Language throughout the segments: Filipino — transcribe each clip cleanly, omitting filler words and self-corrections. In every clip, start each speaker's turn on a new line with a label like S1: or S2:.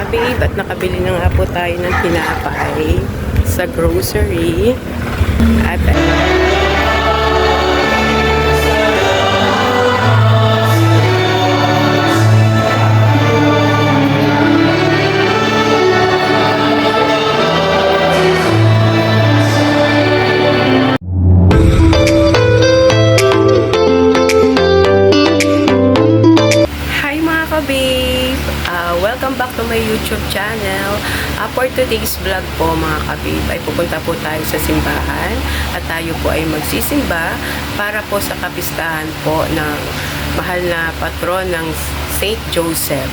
S1: ka-babe, at nakabili na nga po tayo ng tinapay sa grocery. At welcome back to my YouTube channel. For today's vlog po mga kabib, ay pupunta po tayo sa simbahan at tayo po ay magsisimba para po sa kapistahan po ng mahal na patron ng Saint Joseph.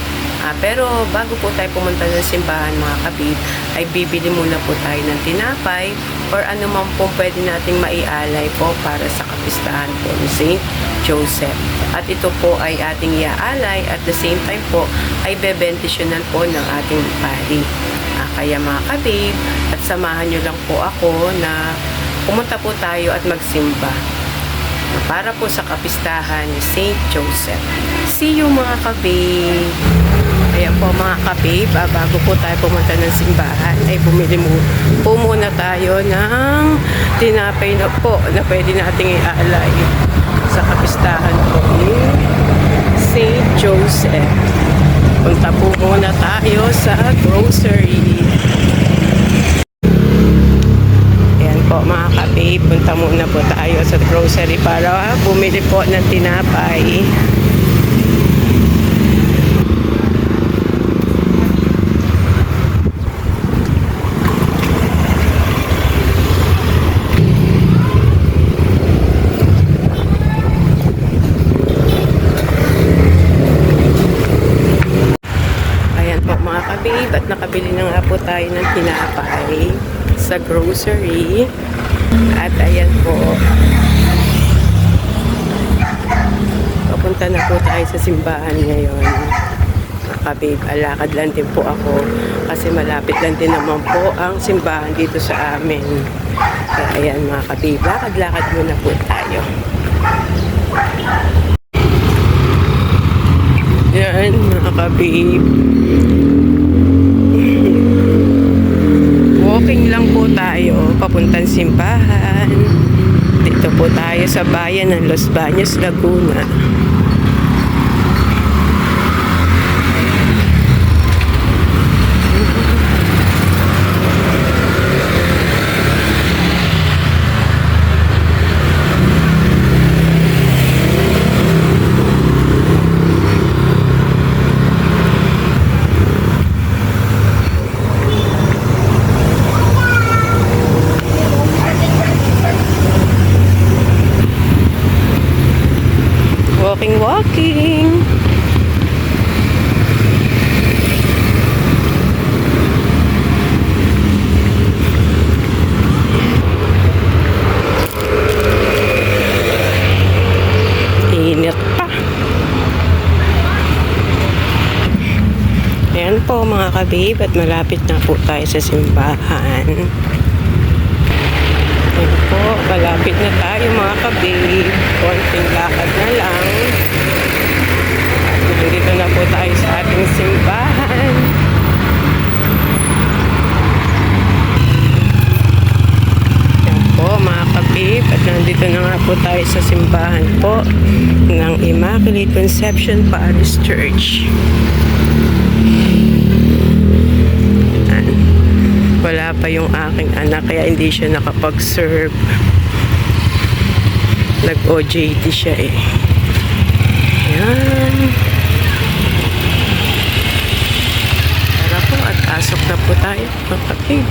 S1: Pero bago po tayo pumunta ng simbahan mga kabib, ay bibili muna po tayo ng tinapay or ano man po pwede nating maialay po para sa kapistahan po ng Saint Joseph. At ito po ay ating iaalay at the same time po ay bebendisyonan po ng ating pari. Kaya mga kabib, at samahan nyo lang po ako na pumunta po tayo at magsimba para po sa kapistahan ni Saint Joseph. See you mga kabib! Ayan po mga kabib, bago po tayo pumunta ng simbahan ay bumili po muna tayo ng tinapay na po na pwede nating iaalay sa kapistahan po ni Saint Joseph. Punta po muna tayo sa grocery. Ayan po mga kabib, punta muna po tayo sa grocery para bumili po ng tinapay. At nakabili na nga po tayo ng tinapay sa grocery. At ayan po, papunta na po tayo sa simbahan ngayon mga kabib. Alakad lang din po ako kasi malapit lang din naman po ang simbahan dito sa amin. Kaya ayan mga kabib, lakad-lakad muna po tayo. Yan mga kabib, walking lang po tayo papuntang simbahan. Dito po tayo sa bayan ng Los Baños, Laguna. Walking. Init pa. Ayan po mga kabib, at malapit na po tayo sa simbahan. Ayan po, malapit na tayo mga kabib. Konting lakad na lang. Dito na po tayo sa ating simbahan. Yan po mga kabib, at nandito na nga po tayo sa simbahan po ng Immaculate Conception Parish Church. Wala pa yung aking anak kaya hindi siya nakapag-serve. Nag-OJT siya eh. Ayan. Tara po at asok na po tayo mga kabib.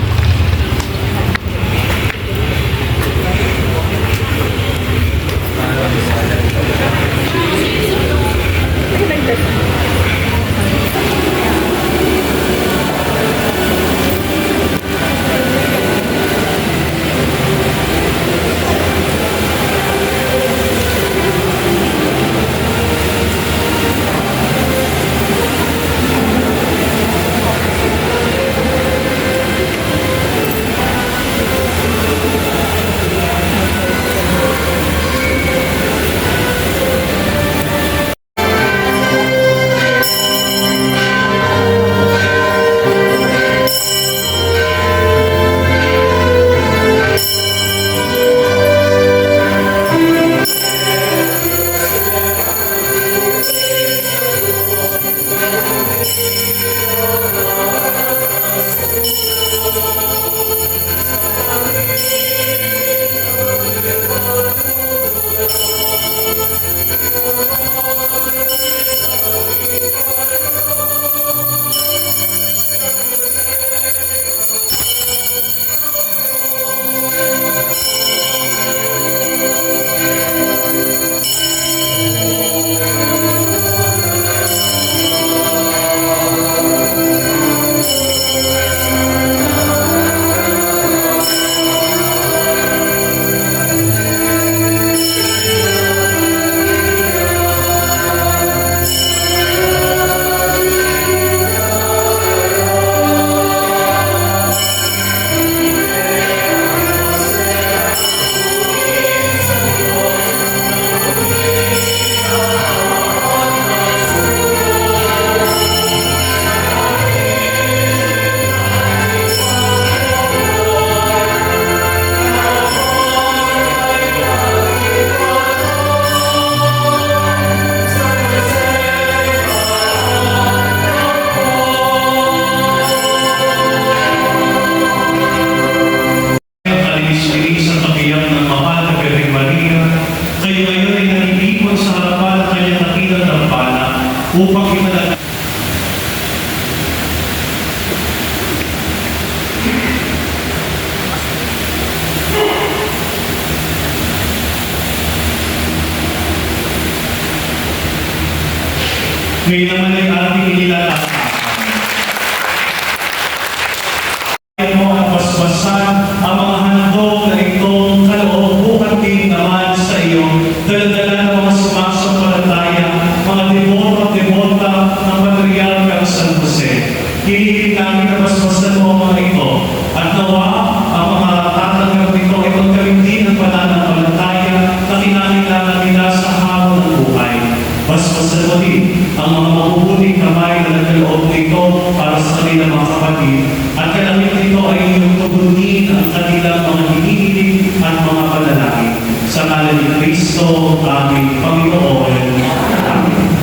S2: upang ipanalangin. Ngayon naman ay ating inilalakad. Mo ang basbasan ang mga handog na itong kaloobuhan din naman sa iyo. Daladala ng mga sumasampalataya, mga devoto at devota ng Patriarca ng San Jose. Hinihiling namin na basbasan mo ang mga ito. At nawa ang mga tatanggap nito ay magkaroon din ng pananampalataya na kinakailangan nila sa hamon ng buhay. Basbasan mo din ang mga mabubuting kamay na nagkaloob nito para sa kanilang mga kapatid. At kalamit nito ay inyong tugunin ang kanilang mga hinihiling at mga panalangin. Sa ngalan ni Kristo, aming Panginoon. Amen.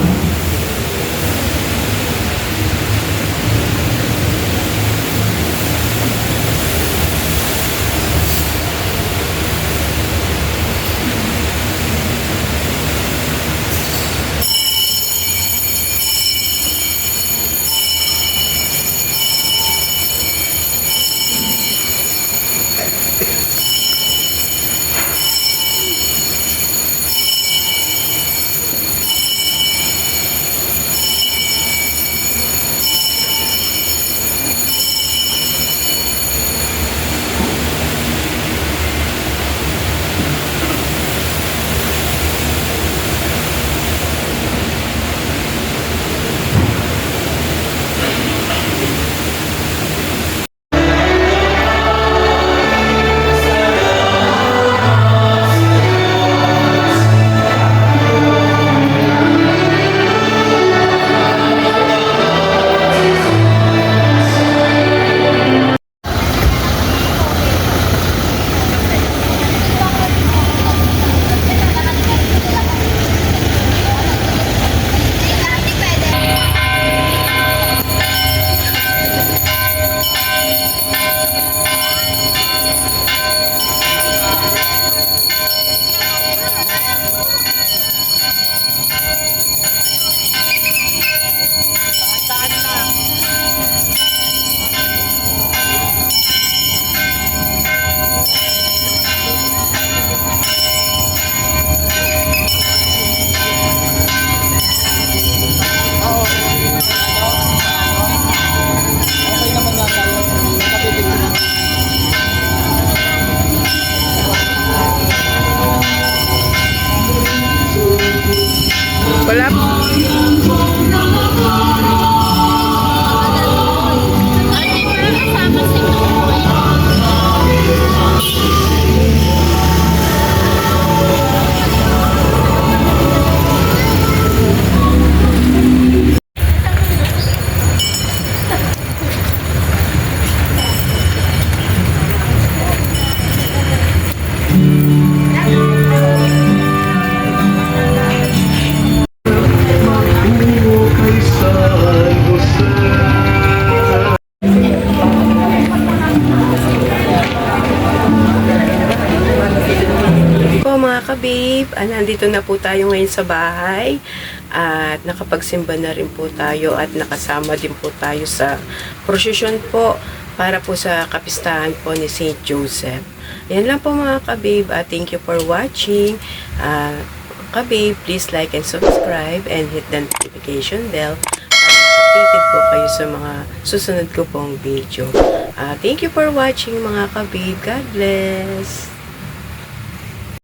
S1: ka-babe, nandito na po tayo ngayon sa bahay at nakapagsimba na rin po tayo at nakasama din po tayo sa prosesyon po para po sa kapistahan po ni St. Joseph. Yan lang po mga ka-babe. Thank you for watching. Ka-babe, please like and subscribe and hit the notification bell para updated po kayo sa mga susunod ko pong video. Thank you for watching mga ka-babe. God bless!